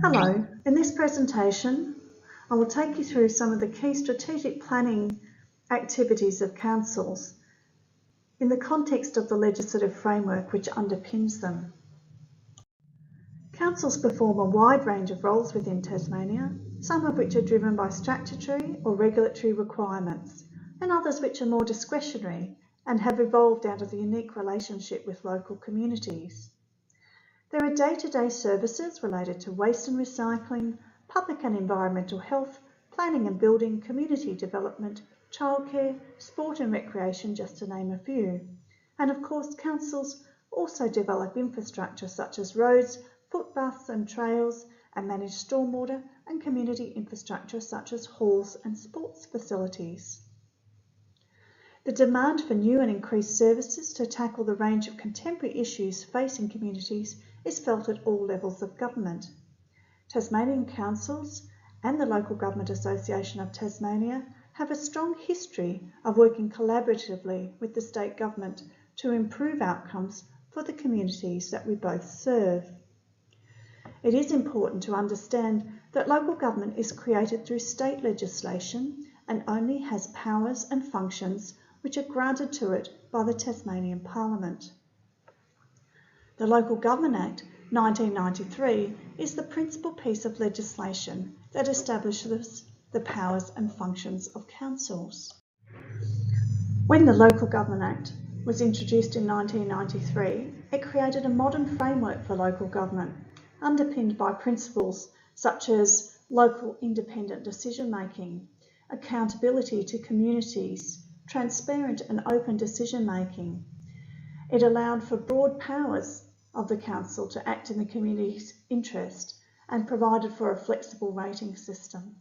Hello, in this presentation I will take you through some of the key strategic planning activities of councils in the context of the legislative framework which underpins them. Councils perform a wide range of roles within Tasmania, some of which are driven by statutory or regulatory requirements, and others which are more discretionary and have evolved out of the unique relationship with local communities. There are day-to-day services related to waste and recycling, public and environmental health, planning and building, community development, childcare, sport and recreation, just to name a few. And of course, councils also develop infrastructure such as roads, footpaths and trails, and manage stormwater and community infrastructure such as halls and sports facilities. The demand for new and increased services to tackle the range of contemporary issues facing communities is felt at all levels of government. Tasmanian councils and the Local Government Association of Tasmania have a strong history of working collaboratively with the state government to improve outcomes for the communities that we both serve. It is important to understand that local government is created through state legislation and only has powers and functions which are granted to it by the Tasmanian Parliament. The Local Government Act 1993 is the principal piece of legislation that establishes the powers and functions of councils. When the Local Government Act was introduced in 1993, it created a modern framework for local government, underpinned by principles such as local independent decision-making, accountability to communities, transparent and open decision-making. It allowed for broad powers of the council to act in the community's interest and provided for a flexible rating system.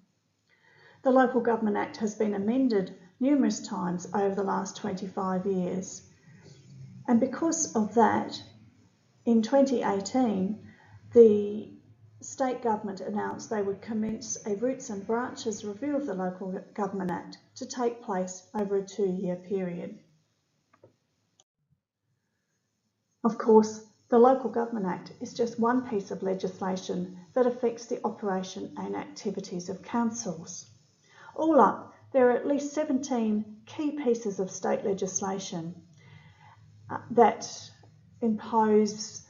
The Local Government Act has been amended numerous times over the last 25 years, and because of that, in 2018, the state government announced they would commence a roots and branches review of the Local Government Act to take place over a 2-year period. Of course, the Local Government Act is just one piece of legislation that affects the operation and activities of councils. All up, there are at least 17 key pieces of state legislation that impose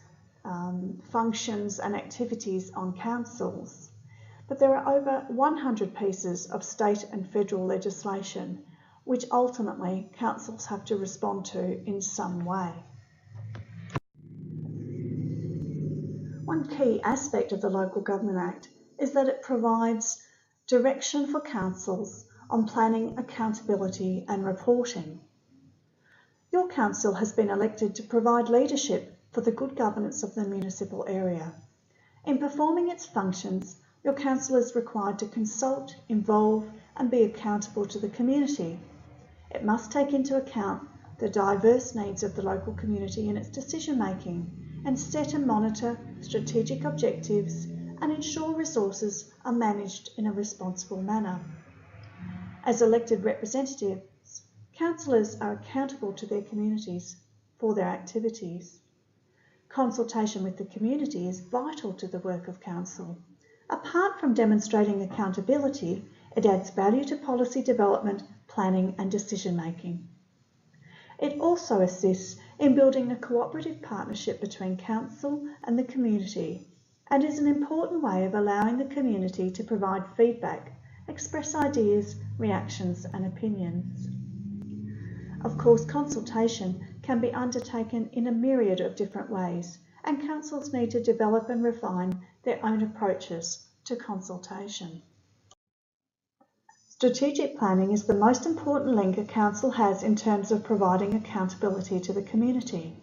functions and activities on councils. But there are over 100 pieces of state and federal legislation which ultimately councils have to respond to in some way. One key aspect of the Local Government Act is that it provides direction for councils on planning, accountability and reporting. Your council has been elected to provide leadership for the good governance of the municipal area. In performing its functions, your council is required to consult, involve and be accountable to the community. It must take into account the diverse needs of the local community in its decision-making and set and monitor strategic objectives and ensure resources are managed in a responsible manner. As elected representatives, councillors are accountable to their communities for their activities. Consultation with the community is vital to the work of council. Apart from demonstrating accountability, it adds value to policy development, planning and decision-making. It also assists in building a cooperative partnership between council and the community and is an important way of allowing the community to provide feedback, express ideas, reactions and opinions. Of course, consultation can be undertaken in a myriad of different ways, and councils need to develop and refine their own approaches to consultation. Strategic planning is the most important link a council has in terms of providing accountability to the community.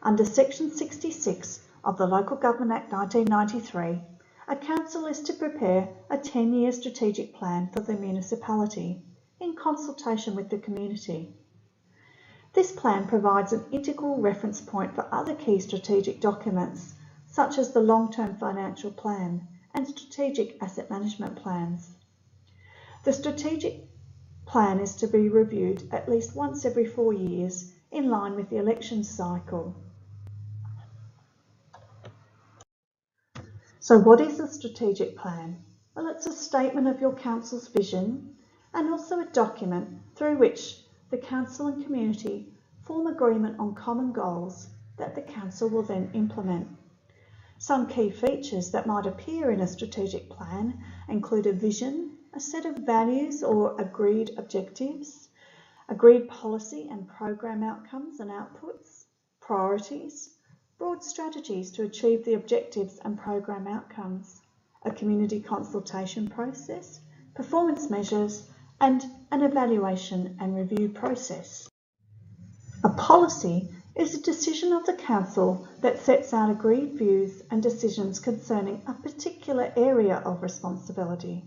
Under Section 66 of the Local Government Act 1993, a council is to prepare a 10-year strategic plan for the municipality in consultation with the community. This plan provides an integral reference point for other key strategic documents, such as the long-term financial plan and strategic asset management plans. The strategic plan is to be reviewed at least once every 4 years in line with the election cycle. So what is a strategic plan? Well, it's a statement of your council's vision and also a document through which the council and community form agreement on common goals that the council will then implement. Some key features that might appear in a strategic plan include a vision, a set of values or agreed objectives, agreed policy and program outcomes and outputs, priorities, broad strategies to achieve the objectives and program outcomes, a community consultation process, performance measures, and an evaluation and review process. A policy is a decision of the council that sets out agreed views and decisions concerning a particular area of responsibility.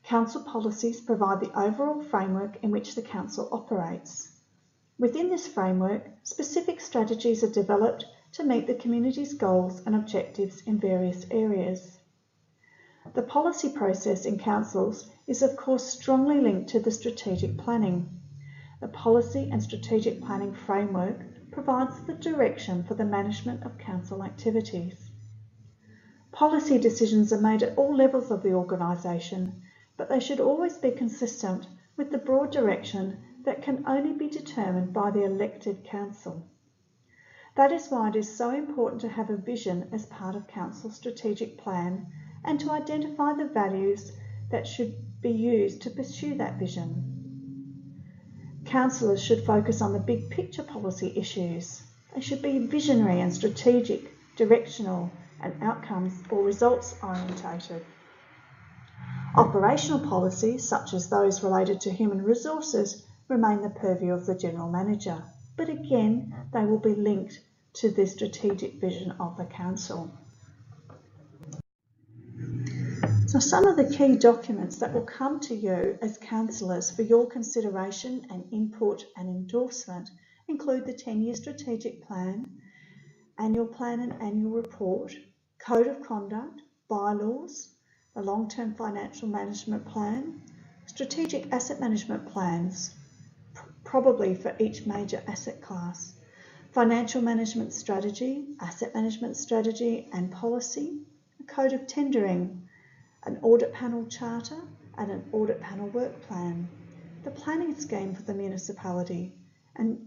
Council policies provide the overall framework in which the council operates. Within this framework, specific strategies are developed to meet the community's goals and objectives in various areas. The policy process in councils is of course strongly linked to the strategic planning. The policy and strategic planning framework provides the direction for the management of council activities. Policy decisions are made at all levels of the organisation, but they should always be consistent with the broad direction that can only be determined by the elected council. That is why it is so important to have a vision as part of council's strategic plan and to identify the values that should be used to pursue that vision. Councillors should focus on the big picture policy issues. They should be visionary and strategic, directional and outcomes or results orientated. Operational policies, such as those related to human resources, remain the purview of the General Manager, but again, they will be linked to the strategic vision of the Council. So some of the key documents that will come to you as councillors for your consideration and input and endorsement include the 10-year strategic plan, annual plan and annual report, code of conduct, bylaws, the long-term financial management plan, strategic asset management plans, probably for each major asset class, financial management strategy, asset management strategy and policy, a code of tendering, an audit panel charter and an audit panel work plan, the planning scheme for the municipality, and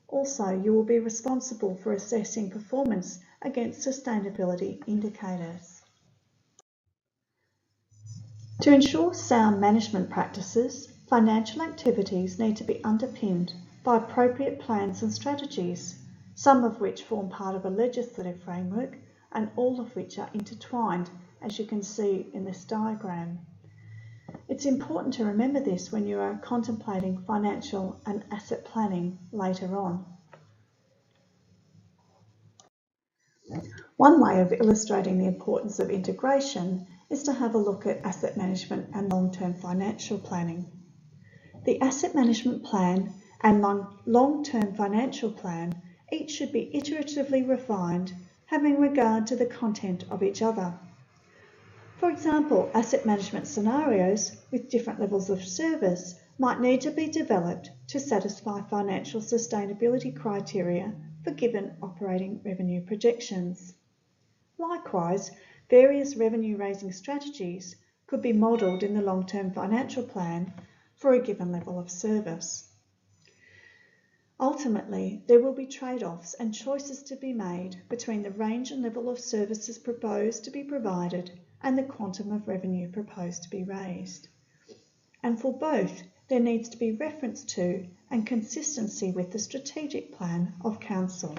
also you will be responsible for assessing performance against sustainability indicators. To ensure sound management practices, financial activities need to be underpinned by appropriate plans and strategies, some of which form part of a legislative framework and all of which are intertwined, as you can see in this diagram. It's important to remember this when you are contemplating financial and asset planning later on. One way of illustrating the importance of integration is to have a look at asset management and long-term financial planning. The asset management plan and long-term financial plan each should be iteratively refined, having regard to the content of each other. For example, asset management scenarios with different levels of service might need to be developed to satisfy financial sustainability criteria for given operating revenue projections. Likewise, various revenue-raising strategies could be modelled in the long-term financial plan for a given level of service. Ultimately, there will be trade-offs and choices to be made between the range and level of services proposed to be provided and the quantum of revenue proposed to be raised. And for both, there needs to be reference to and consistency with the strategic plan of Council.